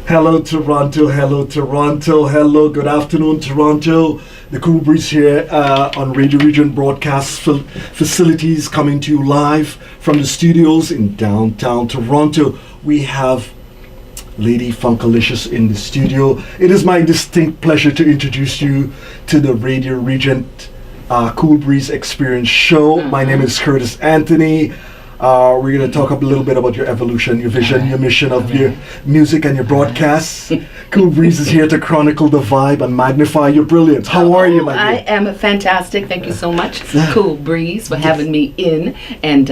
Hello Toronto, hello Toronto, hello, good afternoon Toronto. The koolbreeze here on Radio Region broadcast facilities, coming to you live from the studios in downtown Toronto. We have Lady Funkalicious in the studio. It is my distinct pleasure to introduce you to the Radio Region koolbreeze Experience show. My name is Curtis Anthony. We're going to talk a little bit about your evolution, your vision, your mission of your music and your broadcasts. koolbreeze is here to chronicle the vibe and magnify your brilliance. How are you, my dear? I am fantastic. Thank you so much, koolbreeze, for having me in and,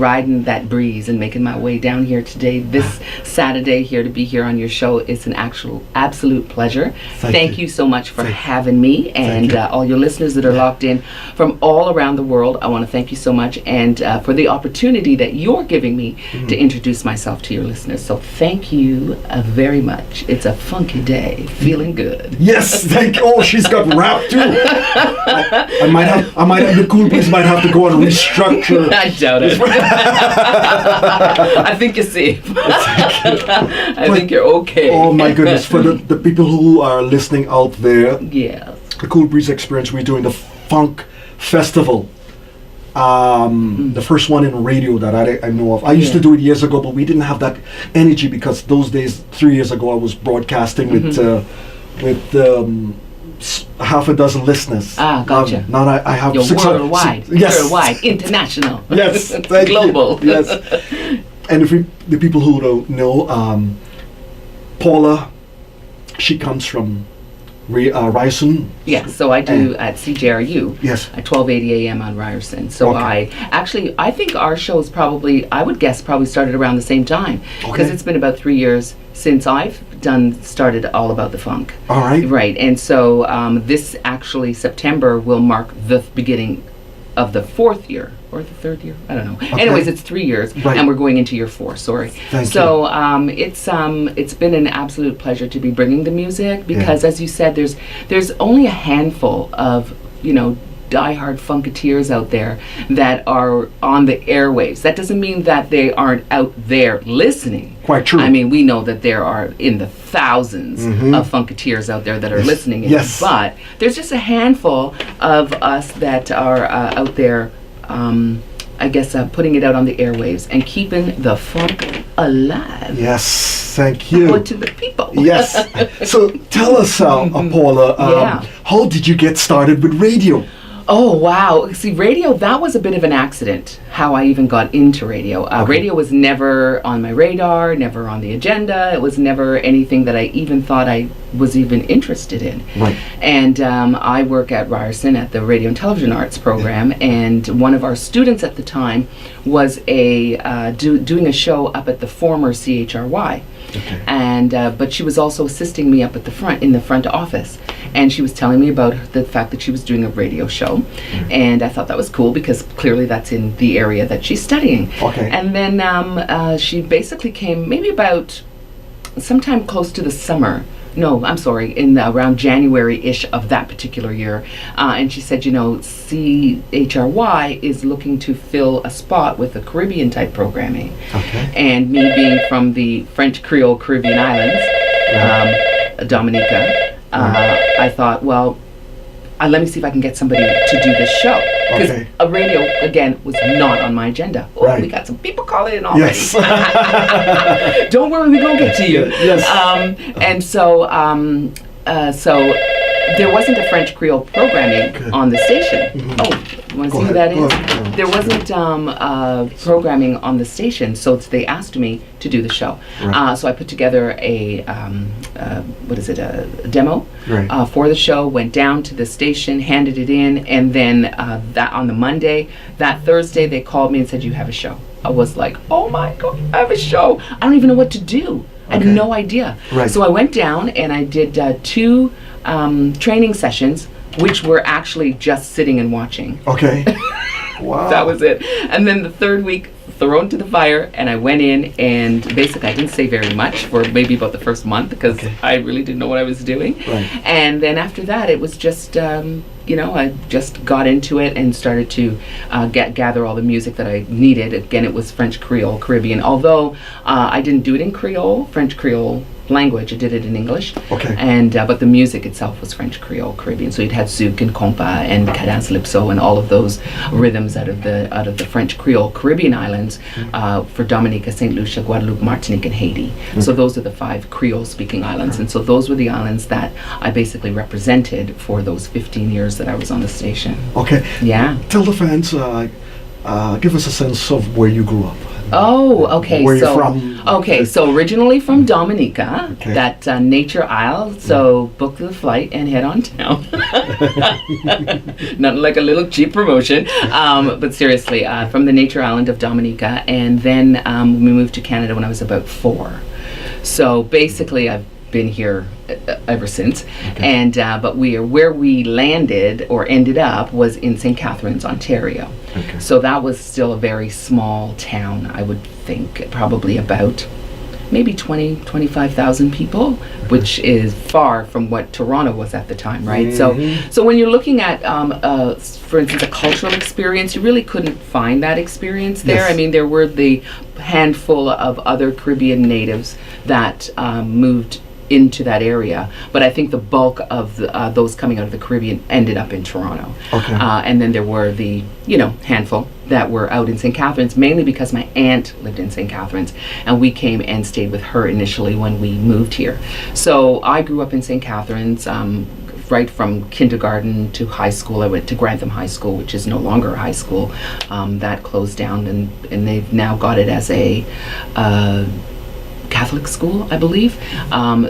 riding that breeze and making my way down here today, this Saturday, here to be here on your show. It's an absolute pleasure. Thank you so much for having me, and all your listeners that are locked in from all around the world. I want to thank you so much, and for the opportunity that you're giving me to introduce myself to your listeners. So thank you very much. It's a funky day, feeling good. Yes, thank you. Oh, she's got rap too. I might have the koolbreeze might have to go and restructure. I doubt it. I think you're safe. I think you're okay. Oh my goodness, for the people who are listening out there, yeah, the koolbreeze Experience, we're doing the Funk Festival. The first one in radio that I know of. I used to do it years ago, but we didn't have that energy because those days, 3 years ago, I was broadcasting with half a dozen listeners. Gotcha. Now I have You're 600. worldwide, Yes. worldwide, international. Yes, global. You. Yes. And if the people who don't know, Paula, she comes from Ryerson. Yes, so I do at Cjru. Yes. At 1280 a.m. on Ryerson. So I think our shows probably, I would guess, probably started around the same time, because it's been about 3 years since I've started All About the Funk. All right. Right, and so this actually September will mark the beginning of the 4th year. Or the 3rd year, I don't know. Okay. Anyways, it's 3 years, and we're going into year 4. Sorry. Thank you. It's been an absolute pleasure to be bringing the music, because, as you said, there's only a handful of diehard funketeers out there that are on the airwaves. That doesn't mean that they aren't out there listening. Quite true. I mean, we know that there are in the thousands of funketeers out there that are listening. Yes. But there's just a handful of us that are out there. Putting it out on the airwaves and keeping the funk alive. Yes, thank you. Out to the people. Yes. So tell us, Paula, how did you get started with radio? Oh, wow. See, radio, that was a bit of an accident, how I even got into radio. Radio was never on my radar, never on the agenda. It was never anything that I even thought I was even interested in. Right. And I work at Ryerson at the Radio and Television Arts program, and one of our students at the time was doing a show up at the former CHRY. Okay. And but she was also assisting me up at the front, in the front office, and she was telling me about the fact that she was doing a radio show, and I thought that was cool because clearly that's in the area that she's studying. Okay. And then she basically came maybe about sometime close to the summer. No, I'm sorry, in around January-ish of that particular year. And she said, CHRY is looking to fill a spot with the Caribbean-type programming. Okay. And me being from the French Creole Caribbean islands, Dominica, I thought, well, let me see if I can get somebody to do this show. Because a radio, again, was not on my agenda. Oh, we got some people calling in already. Yes. Don't worry, we gonna get to you. Yes. And so there wasn't a French Creole programming on the station. Oh, you want to see who that is? There wasn't programming on the station, so they asked me to do the show. Right. So I put together a demo for the show, went down to the station, handed it in, and then that on the Monday, that Thursday, they called me and said, you have a show. I was like, oh my God, I have a show. I don't even know what to do. I had no idea. Right. So I went down and I did 2 training sessions, which were actually just sitting and watching. Okay. Wow. That was it. And then the 3rd week, thrown to the fire, and I went in, and basically I didn't say very much for maybe about the first month because I really didn't know what I was doing. Right. And then after that, it was just, I just got into it and started to gather all the music that I needed. Again, it was French Creole, Caribbean. Although I didn't do it in Creole, French Creole language. I did it in English. Okay. And but the music itself was French Creole Caribbean. So you'd had zouk and compa and cadence lypso and all of those rhythms out of the French Creole Caribbean islands for Dominica, St. Lucia, Guadeloupe, Martinique, and Haiti. So those are the 5 Creole speaking islands. And so those were the islands that I basically represented for those 15 years that I was on the station. Okay. Yeah. Tell the fans, give us a sense of where you grew up. Oh, okay. Where so, you're from? Okay, so originally from Dominica, Okay. that Nature Isle. So book the flight and head on down. Not like a little cheap promotion, but seriously, from the Nature Island of Dominica, and then we moved to Canada when I was about 4. So basically, I've been here ever since, and but where we landed or ended up was in St. Catharines, Ontario. Okay. So that was still a very small town, I would think, probably about maybe 25,000 people, which is far from what Toronto was at the time, right? So when you're looking at, for instance, a cultural experience, you really couldn't find that experience there. Yes. I mean, there were the handful of other Caribbean natives that moved into that area, but I think the bulk of those coming out of the Caribbean ended up in Toronto. Okay. And then there were the handful that were out in St. Catharines, mainly because my aunt lived in St. Catharines, and we came and stayed with her initially when we moved here. So I grew up in St. Catharines. Right from kindergarten to high school, I went to Grantham High School, which is no longer a high school. That closed down, and they've now got it as a Catholic school, I believe.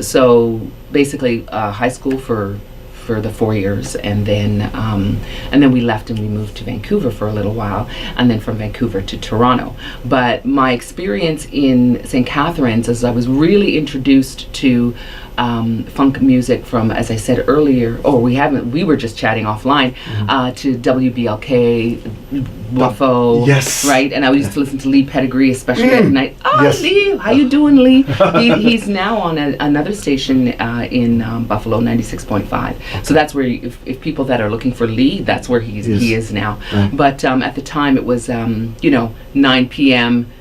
So basically, high school for the 4 years, and then we left and we moved to Vancouver for a little while, and then from Vancouver to Toronto. But my experience in St. Catharines is I was really introduced to funk music from, as I said earlier, we were just chatting offline, to WBLK, Buffo, yes, right? And I used to listen to Lee Pedigree, especially at night. Oh, yes. Lee, how you doing, Lee? He's now on another station in Buffalo, 96.5. So that's where, if people that are looking for Lee, that's where he is now. Right. But at the time, it was 9 p.m.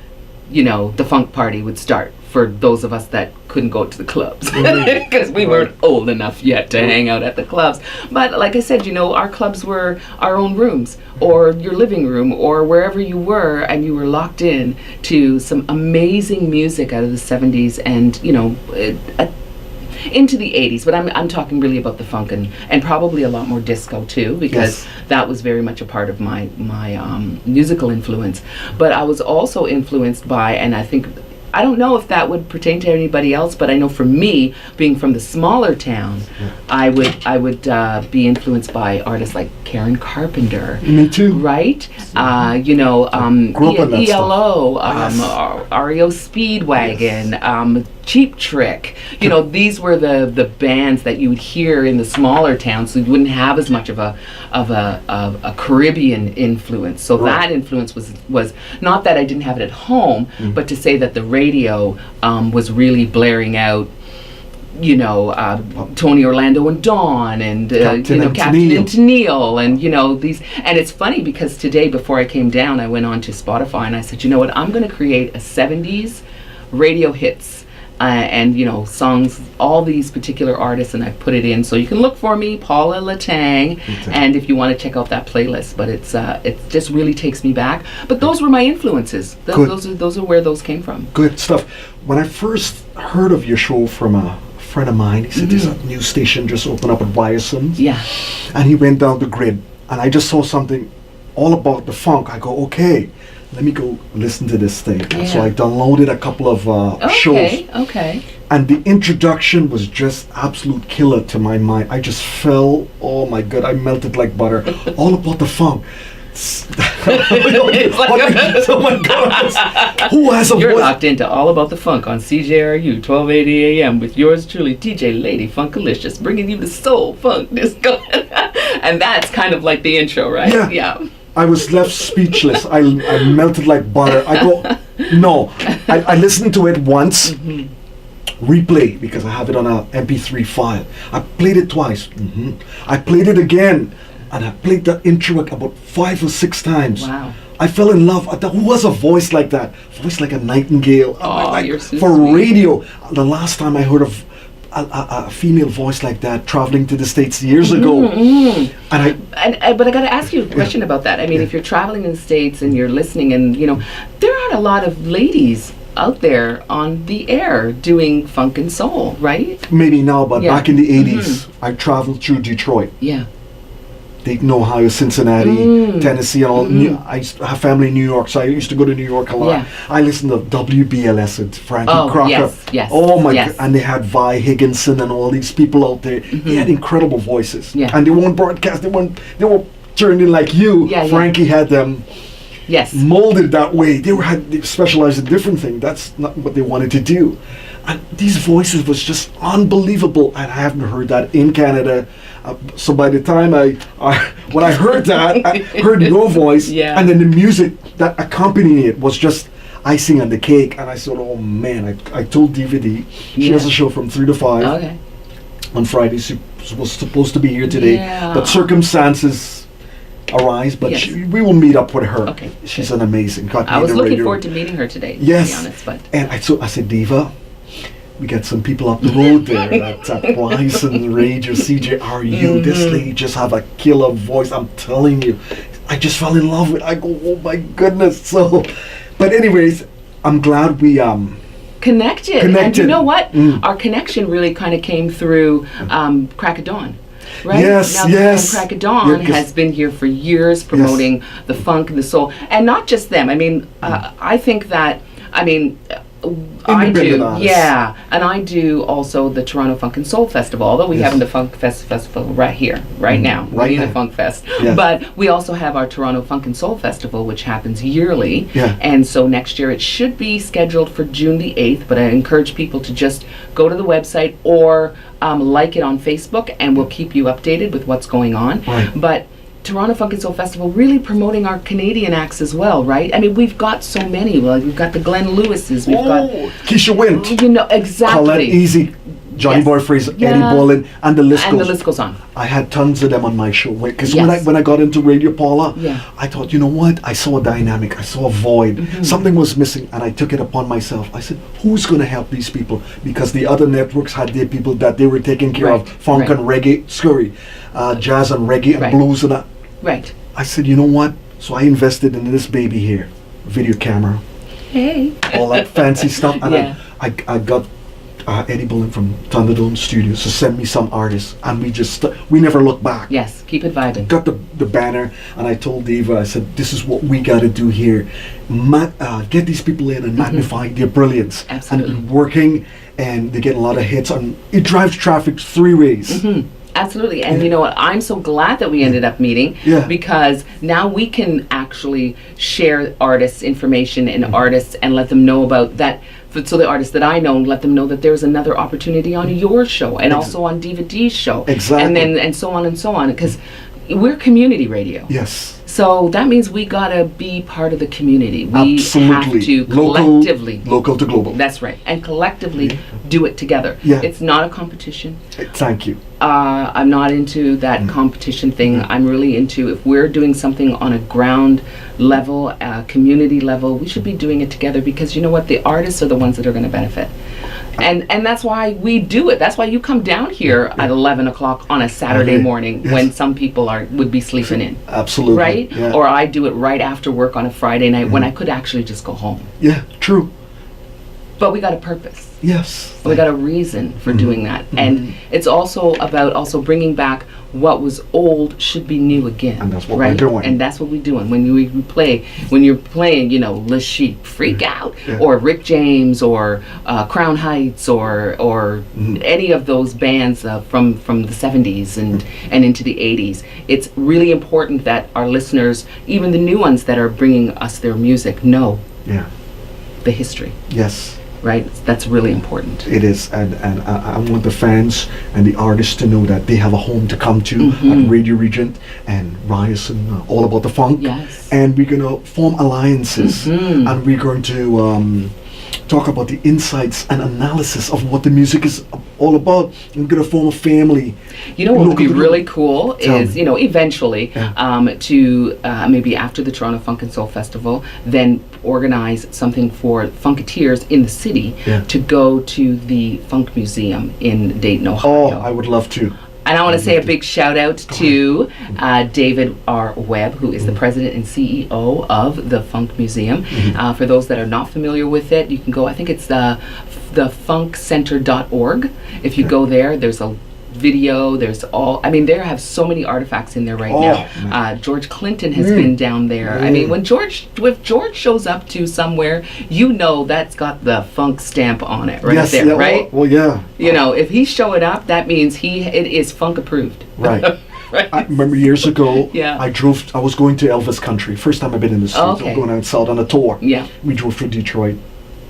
The funk party would start for those of us that couldn't go to the clubs because we weren't old enough yet to hang out at the clubs. But like I said, our clubs were our own rooms or your living room or wherever you were, and you were locked in to some amazing music out of the 70s and into the 80s, but I'm talking really about the funk and probably a lot more disco too, because that was very much a part of my musical influence. But I was also influenced by, and I don't know if that would pertain to anybody else, but I know for me, being from the smaller town, I would be influenced by artists like Karen Carpenter. Me too. Right? Grew up on that ELO, stuff. REO Speedwagon, Cheap Trick. These were the bands that you would hear in the smaller towns, so you wouldn't have as much of a Caribbean influence. So that influence was not that I didn't have it at home, but to say that the radio was really blaring out, Tony Orlando and Dawn and Captain and Tennille and these. And it's funny because today, before I came down, I went on to Spotify and I said, you know what, I'm going to create a 70s radio hits. And songs, all these particular artists, and I put it in, so you can look for me, Paula Latang, and if you want to check out that playlist. But it just really takes me back. But those were my influences. Those are where those came from. Good stuff. When I first heard of your show from a friend of mine, he said there's a new station just opened up at Ryerson. Yeah. And he went down the grid, and I just saw something all about the funk. I go, okay, let me go listen to this thing. Yeah. So I downloaded a couple of shows. Okay. And the introduction was just absolute killer to my mind. I just fell, oh my God, I melted like butter. All about the funk. Oh my God. Who has a You're voice? locked into All About the Funk on CJRU 1280 AM with yours truly, DJ Lady Funkalicious, bringing you the soul, funk, disco. And that's kind of like the intro, right? Yeah. I was left speechless. I melted like butter. I go, no. I listened to it once, replay, because I have it on a MP3 file. I played it twice. I played it again, and I played the intro about 5 or 6 times. Wow. I fell in love. I thought, who was a voice like that? Voice like a nightingale. Oh, like, you're so for sweet. radio. The last time I heard of a female voice like that traveling to the States years ago. And But I got to ask you a question about that. I mean, if you're traveling in the States and you're listening, and there aren't a lot of ladies out there on the air doing funk and soul, right? maybe now, but Yeah. back in the 80s, I traveled through Detroit, Yeah. Dayton, Ohio, Cincinnati, Tennessee, and all. I used to have family in New York, so I used to go to New York a lot. Yeah. I listened to WBLS and Frankie Oh, Crocker. yes, Oh my yes. God. And they had Vi Higginson and all these people out there. They had incredible voices. Yeah. And they weren't broadcast, they were turned in like you. Yeah, yeah. Frankie had them Yes. molded that way. They specialized in different things. That's not what they wanted to do. And these voices was just unbelievable. And I haven't heard that in Canada. So by the time when I heard that, I heard your voice, Yeah. and then the music that accompanied it was just icing on the cake. And I said, oh man, I told DVD, she has a show from 3 to 5 Okay. on Fridays. She was supposed to be here today, Yeah. but circumstances arise. But Yes. we will meet up with her. Okay. She's an amazing. Got I me was the looking radio. forward to meeting her today, Yes. to be honest. But And I said, Diva, we got some people up the road there at Bryson Radio Cjru. This lady just have a killer voice. I'm telling you, I just fell in love with. I go, oh my goodness. So, but anyways, I'm glad we connected. And you Connected. know what? Our connection really kind of came through Crack of Dawn. Right? Yes, now, yes. Crack of Dawn Yeah, 'cause- has been here for years promoting the funk and the soul. And not just them. I mean, I think that, I Independent do, artists. yeah, and I do also the Toronto Funk and Soul Festival. Although we have the Funk Festival right here, right now, right Marina now. Funk Fest. Yes. But we also have our Toronto Funk and Soul Festival, which happens yearly. Yeah. And so next year it should be scheduled for June the 8th. But I encourage people to just go to the website or like it on Facebook, and we'll keep you updated with what's going on. Right. But Toronto Funk and Soul Festival really promoting our Canadian acts as well, right? I mean, we've got so many. Well, we've got the Glenn Lewises. We've Keisha Wint, got, exactly. Colette Easy, Johnny Yes. Boy Fraser, Yeah. Eddie Bolin, and the list And goes. the list goes on. I had tons of them on my show because Yes. when I got into Radio Paula, Yeah. I thought, you know what? I saw a dynamic, I saw a void, something was missing, and I took it upon myself. I said, who's going to help these people? Because the other networks had their people that they were taking care Right, of, funk right. and reggae, jazz and reggae and Right. blues and that. Right. I said, you know what? So I invested in this baby here, video camera, Hey. all that fancy stuff, and Yeah. I got Eddie Bullen from Thunderdome Studios to send me some artists, and we never looked back. Yes, keep it vibing. Got the banner, and I told Diva, I said, this is what we got to do here. Get these people in and magnify their brilliance. Absolutely. And working, and they get a lot of hits, and it drives traffic 3 ways. Absolutely. And you know what? I'm so glad that we ended up meeting Yeah. because now we can actually share artists' information and artists and let them know about that. So the artists that I know, let them know that there's another opportunity on your show and also on DVD's show. Exactly. And then and so on because we're community radio. Yes. So that means we gotta be part of the community. We Absolutely. have to collectively. Local to global. That's right. And collectively do it together. Yeah. It's not a competition. Thank you. I'm not into that competition thing. I'm really into if we're doing something on a ground level, community level, we should be doing it together because you know what? The artists are the ones that are going to benefit. And that's why we do it. That's why you come down here at 11 o'clock on a Saturday Okay. morning Yes. when some people would be sleeping in. Absolutely. Right? Yeah. Or I do it right after work on a Friday night when I could actually just go home. Yeah, true. But we got a purpose. Yes. We got a reason for doing that. And it's also about also bringing back what was old should be new again. And that's what right? we're doing. And that's what we're doing. When you're playing, you know, Le Chic, Freak Out, Yeah. or Rick James, or Crown Heights, or any of those bands from the 70s and into the 80s. It's really important that our listeners, even the new ones that are bringing us their music, know Yeah. the history. Yes. Right? That's really important. It is, and I want the fans and the artists to know that they have a home to come to at Radio Regent and Ryerson, all about the funk. Yes. And we're gonna form alliances, and we're going to talk about the insights and analysis of what the music is all about. We're going to form a family. You know what would be Local- really cool Tell is, me. you know, eventually to maybe after the Toronto Funk and Soul Festival, then organize something for Funketeers in the city Yeah. to go to the Funk Museum in Dayton, Oh, Ohio. I would love to. And I want to say a big shout out to David R. Webb, who is the president and CEO of the Funk Museum. For those that are not familiar with it, you can go, I think it's the funkcenter.org. If you go there, there's a video, there's they have so many artifacts in there right now. George Clinton has been down there. I mean, if George shows up to somewhere, you know that's got the funk stamp on it right Yes, there, yeah, right? Well, yeah. You know, if he's showing up, that means it is funk approved. Right. Right. I remember years ago, Yeah. I was going to Elvis country. First time I've been in the streets. Okay. I'm going out south on a tour. Yeah. We drove through Detroit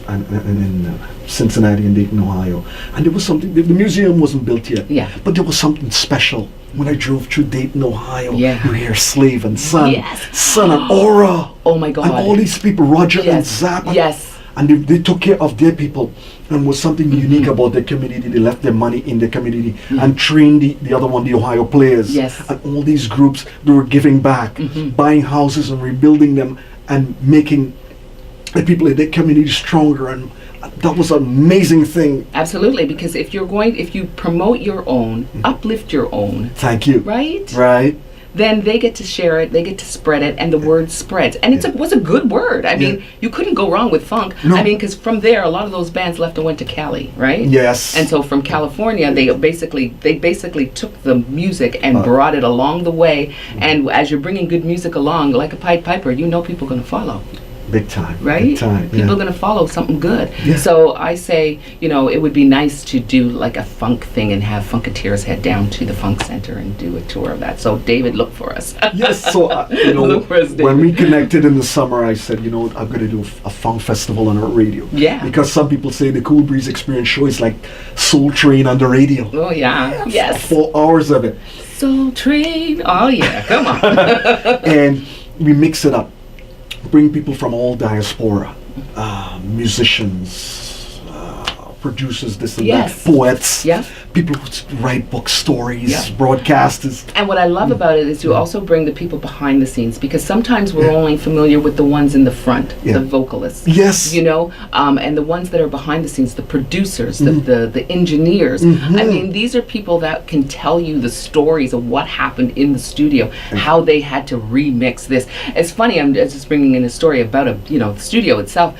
and in Cincinnati and Dayton, Ohio. And there was something, the museum wasn't built yet. Yeah. But there was something special when I drove through Dayton, Ohio. Yeah. You hear Slave and Son. Yes. Son and Aura. Oh my God. And all these people, Roger and Yes. Zapp. Yes. And they took care of their people, and was something unique about their community. They left their money in the community and trained the other one, the Ohio Players. Yes. And all these groups, they were giving back, buying houses and rebuilding them, and making the people in their community stronger. And that was an amazing thing. Absolutely, because if you promote your own, uplift your own, Thank you. right? Right. Then they get to share it, they get to spread it, and the word spreads. And it was a good word. I mean, you couldn't go wrong with funk. No. I mean, because from there, a lot of those bands left and went to Cali, right? Yes. And so from California, they basically took the music and brought it along the way. And as you're bringing good music along, like a Pied Piper, you know people are going to follow. Big time. Right? Big time. People are going to follow something good. Yeah. So I say, you know, it would be nice to do like a funk thing and have Funketeers head down to the Funk Center and do a tour of that. So David, look for us. Yes, so Look for us, when David. we connected in the summer, I said, you know, I'm going to do a funk festival on our radio. Yeah. Because some people say the Cool Breeze Experience show is like Soul Train on the radio. Oh yeah. Yes. 4 hours of it, Soul Train. Oh yeah. Come on. and we mix it up, bring people from all diaspora, musicians, producers, this and Yes. that, poets, Yeah. people who write books, stories, Yeah. broadcasters. And what I love about it is you also bring the people behind the scenes, because sometimes we're only familiar with the ones in the front, Yeah. the vocalists. Yes. You know, and the ones that are behind the scenes, the producers, the engineers. I mean, these are people that can tell you the stories of what happened in the studio, how they had to remix this. It's funny, I'm just bringing in a story about the studio itself.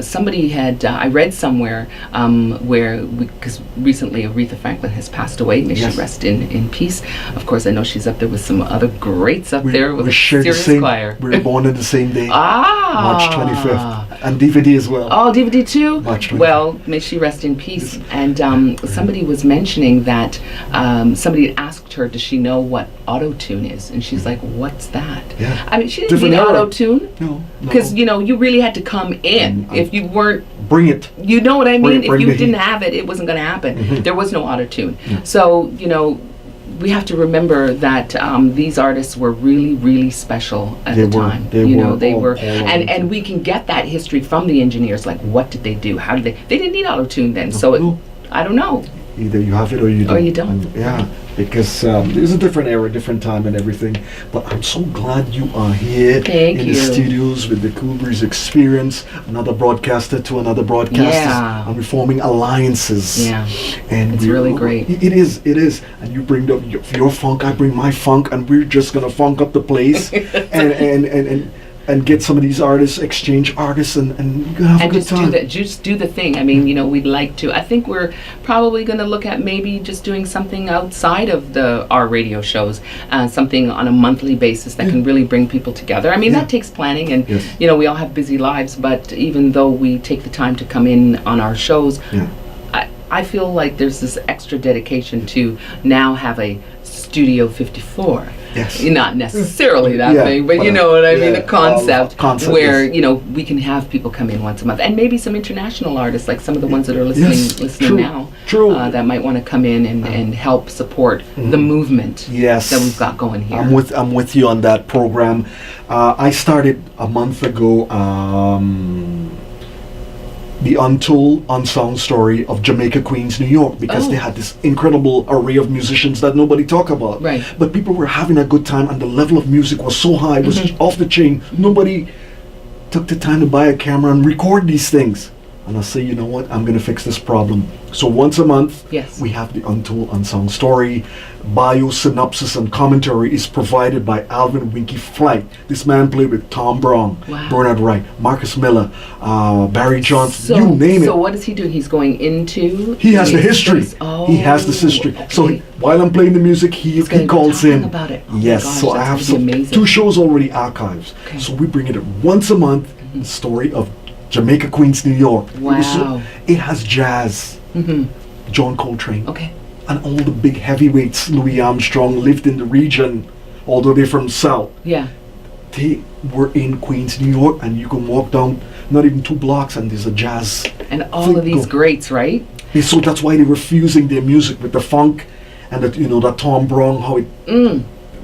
Somebody had, I read somewhere because recently Aretha Franklin has passed away. May Yes. she rest in peace. Of course, I know she's up there with some other greats up there with We a shared the serious same. choir. We were born on the same day, March 25th, and DVD as well. Oh, DVD too? March 25th. Well, may she rest in peace. And somebody was mentioning that somebody had asked her, does she know what auto-tune is? And she's like, what's that? Yeah. I mean, she didn't Different need era. auto-tune. No, Because, you really had to come in. If you weren't, bring it. you know what I mean? Bring If you the didn't heat. have it, it wasn't going to happen. There was no auto-tune. So, we have to remember that these artists were really, really special at They the were. time. They were all And we can get that history from the engineers. Like, what did they do? How did they? They didn't need auto-tune then. So No. I don't know. Either you have it or you don't. Or you don't. And, yeah, because it's a different era, different time and everything. But I'm so glad you are here Thank in you. the studios with the Cool Breeze Experience, another broadcaster to another broadcaster. Yeah. And we're forming alliances. Yeah. And It's really great. It is. And you bring your funk, I bring my funk, and we're just going to funk up the place and get some of these artists, exchange artists, and we're gonna have a And good time. just do the thing. I mean, we'd like to. I think we're probably going to look at maybe just doing something outside of our radio shows, something on a monthly basis that can really bring people together. I mean, Yeah. that takes planning, and Yes. we all have busy lives. But even though we take the time to come in on our shows, Yeah. I feel like there's this extra dedication to now have a Studio 54. Yes. Not necessarily that Yeah, thing, but you but, know what I mean, yeah, the concept, concept, where, yes. we can have people come in once a month, and maybe some international artists, like some of the ones that are listening true, now, true. that might want to come in and help support the movement Yes. that we've got going here. I'm with you on that program. I started a month ago the untold, unsung story of Jamaica, Queens, New York, because they had this incredible array of musicians that nobody talk about. Right. But people were having a good time, and the level of music was so high, it was off the chain. Nobody took the time to buy a camera and record these things. And I say, you know what, I'm going to fix this problem. So once a month, we have the untold, unsung story. Bio, synopsis, and commentary is provided by Alvin Winky Flight. This man played with Tom Brown, Bernard Wright, Marcus Miller, Barry Johnson, you name it. So what is he doing? He's going into... He has the history. He has this history. Okay. So while I'm playing the music, he calls in. About it. Oh yes, gosh, so I have two shows already archived. Okay. So we bring it once a month, the story of Jamaica, Queens, New York. Wow. It has jazz, John Coltrane, and all the big heavyweights. Louis Armstrong lived in the region, although they're from South. Yeah. They were in Queens, New York, and you can walk down not even 2 blocks and there's a jazz. And all of these greats, right? Yeah, so that's why they were fusing their music with the funk and that, you know, that Tom Brown, how it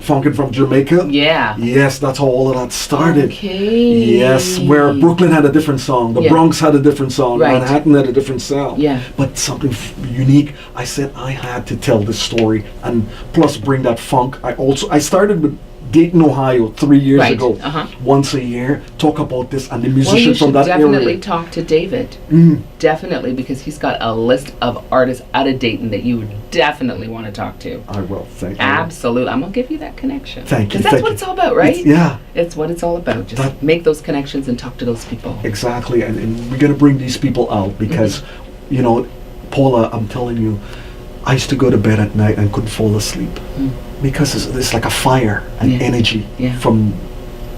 funkin' from Jamaica. Yeah. Yes, that's how all of that started. Okay. Yes, where Brooklyn had a different sound, the Bronx had a different sound, Manhattan had a different sound. Yeah. But something unique. I said I had to tell this story and plus bring that funk. I started with Dayton, Ohio 3 years ago. Once a year, talk about this and the musicians from that area. Well, you should definitely talk to David. Definitely, because he's got a list of artists out of Dayton that you would definitely want to talk to. I will, thank you. Absolutely. I'm going to give you that connection. Thank you. Because that's what it's all about, right? It's what it's all about. Just make those connections and talk to those people. Exactly, and we're going to bring these people out because, you know, Paula, I'm telling you, I used to go to bed at night and couldn't fall asleep. Because it's like a fire and energy from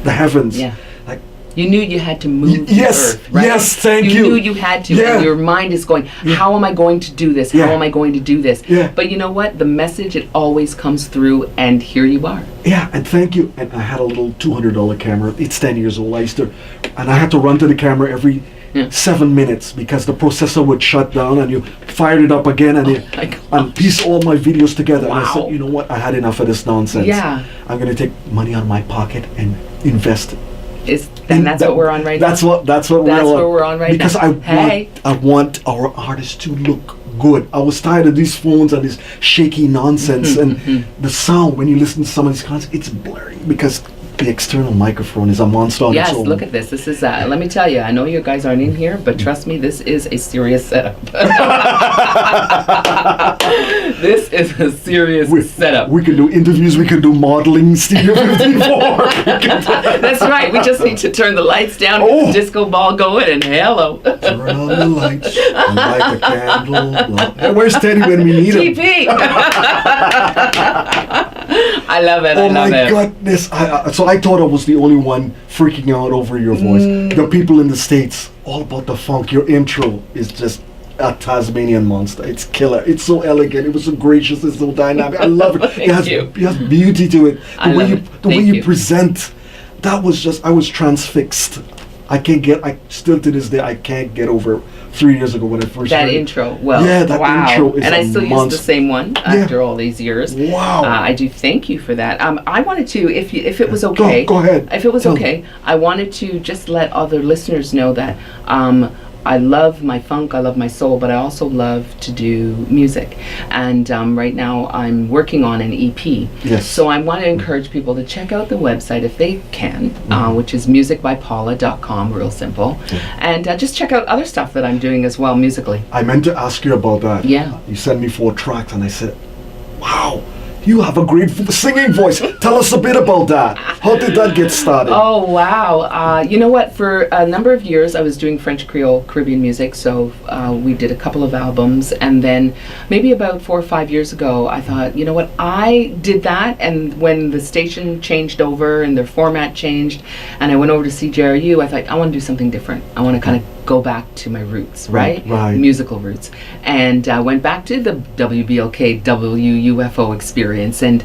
the heavens. Like you knew you had to move the earth, right? Yes, thank you. You knew you had to, and your mind is going, how am I going to do this? How am I going to do this? But you know what? The message, it always comes through, and here you are. Yeah, and thank you. And I had a little $200 camera. It's 10 years old. And I had to run to the camera every 7 minutes because the processor would shut down and you fired it up again and piece all my videos together. And I said, you know what, I had enough of this nonsense. I'm going to take money out of my pocket and invest it. That's what we're on right now. That's what we're on right because now. Because I want our artists to look good. I was tired of these phones and this shaky nonsense and the sound when you listen to some of these concerts, it's blurry because the external microphone is a monster on its own. Yes, look at this. This is, let me tell you, I know you guys aren't in here, but trust me, this is a serious setup. This is a serious setup. We can do interviews, we can do modeling, Studio 54. That's right, we just need to turn the lights down, get the disco ball going, and hello. Turn on the lights, light the candle. And where's Teddy when we need him? TP! I love it, I love it. Oh my goodness. So I thought I was the only one freaking out over your voice. The people in the States, all about the funk. Your intro is just a Tasmanian monster. It's killer. It's so elegant. It was so gracious. It's so dynamic. I love it. It has beauty to it. The way you present, that was just, I was transfixed. Still to this day, I can't get over 3 years ago when I first heard intro. Well, that intro is and I still use the same one after all these years. Wow. I do thank you for that. I wanted to, if it was okay. Go ahead. If it was okay, I wanted to just let other listeners know that I love my funk, I love my soul, but I also love to do music. And right now I'm working on an EP. Yes. So I want to encourage people to check out the website if they can, which is musicbypaula.com, real simple. And just check out other stuff that I'm doing as well musically. I meant to ask you about that. Yeah. You sent me 4 tracks and I said, wow, you have a great singing voice. Tell us a bit about that. How did that get started? Oh, wow. You know what? For a number of years, I was doing French Creole Caribbean music. So we did a couple of albums. And then maybe about 4 or 5 years ago, I thought, you know what? I did that. And when the station changed over and their format changed, and I went over to Cjru, I thought, I want to do something different. I want to kind of go back to my roots, right? Musical roots. And I went back to the WBLK WUFO experience and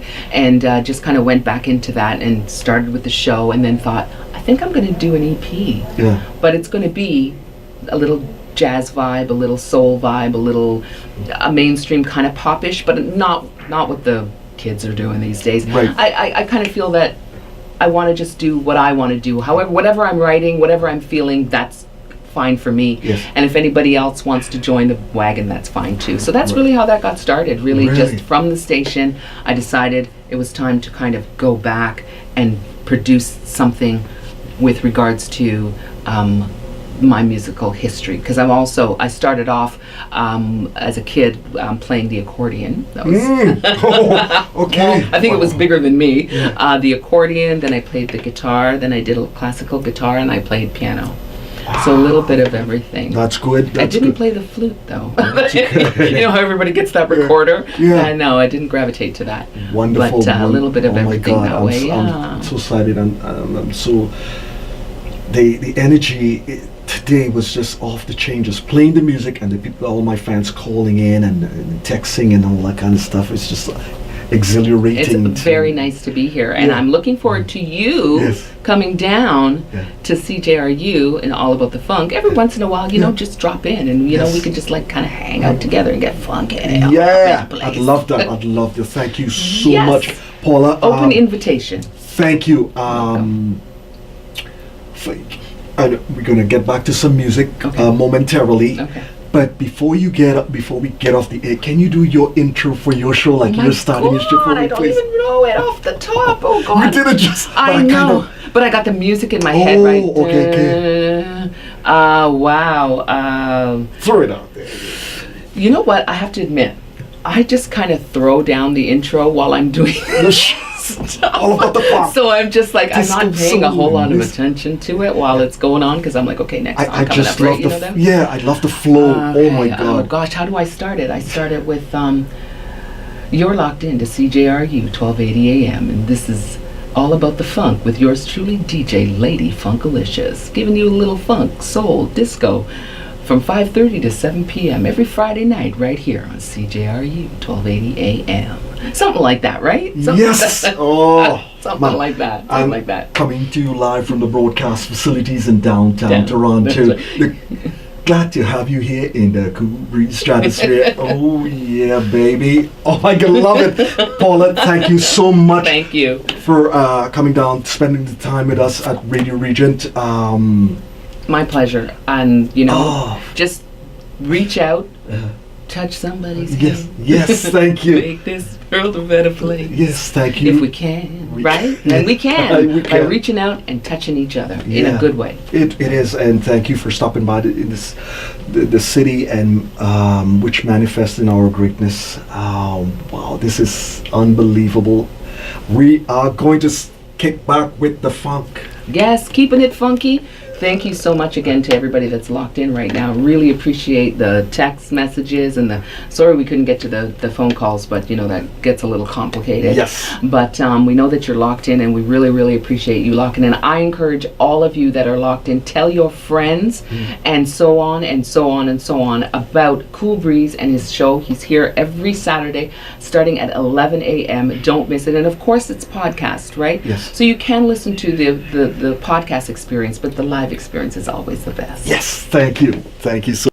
just kind of went back into that and started with the show and then thought, I think I'm going to do an EP. Yeah. But it's going to be a little jazz vibe, a little soul vibe, a mainstream kind of popish, but not what the kids are doing these days. Right. I kind of feel that I want to just do what I want to do. However, whatever I'm writing, whatever I'm feeling, that's fine for me. Yes. And if anybody else wants to join the wagon, that's fine too. So that's really how that got started. Really, just from the station, I decided it was time to kind of go back and produce something with regards to my musical history, because I started off as a kid playing the accordion. That was okay. I think it was bigger than me. The accordion, then I played the guitar, then I did a classical guitar, and I played piano. So a little bit of everything. That's good. I didn't play the flute though. You know how everybody gets that recorder? Yeah. No, I didn't gravitate to that. Wonderful. But a little bit of everything that way. I'm so excited, and I'm so the energy today was just off the chain. Just playing the music, and the people, all my fans calling in and texting and all that kind of stuff. It's just exhilarating. It's very nice to be here, and I'm looking forward to you coming down to CJRU and All About the Funk every once in a while. You know, just drop in, and you know, we could just like kind of hang out together and get funky. Yeah, I'd love that. I'd love that. Thank you so much, Paula. Open invitation. Thank you. We're gonna get back to some music momentarily. Okay. But before we get off the air, can you do your intro for your show, like you're starting your show for me, I don't please? even know it off the top. Oh God. We did it just. I know, but I got the music in my head right. Okay. Wow. Throw it out there. You know what? I have to admit, I just kind of throw down the intro while I'm doing stuff. All About the Funk. So I'm just like, I'm not paying a whole lot of Disco attention to it while it's going on, because I'm like, okay, next song I coming just up, love right? You know them? I love the flow. Okay. Oh my God. Oh gosh, how do I start it? I start it with you're locked into CJRU 1280 AM, and this is All About the Funk with yours truly, DJ Lady Funkalicious, giving you a little funk, soul, disco from 5:30 to 7 p.m. every Friday night right here on CJRU 1280 AM. Something like that, right? Yes. Something like that. Something like that. Coming to you live from the broadcast facilities in downtown Toronto. Right. Glad to have you here in the Cool Breeze Stratosphere. Oh yeah, baby. Oh my God, love it. Paula, thank you so much. Thank you for coming down, spending the time with us at Radio Regent. My pleasure. And you know, just reach out, touch somebody's hand. Yes, thank you. Make this world a better place. Yes, thank you. If we can, right? And we can, by reaching out and touching each other in a good way. It is, and thank you for stopping by the city, and which manifests in our greatness. Wow, this is unbelievable. We are going to kick back with the funk. Yes, keeping it funky. Thank you so much again to everybody that's locked in right now. Really appreciate the text messages and sorry we couldn't get to the phone calls, but you know that gets a little complicated. Yes. But we know that you're locked in, and we really, really appreciate you locking in. I encourage all of you that are locked in, tell your friends and so on and so on and so on about Cool Breeze and his show. He's here every Saturday starting at 11 a.m. Don't miss it. And of course it's podcast, right? Yes. So you can listen to the podcast experience, but the live experience is always the best. Yes, thank you. Thank you so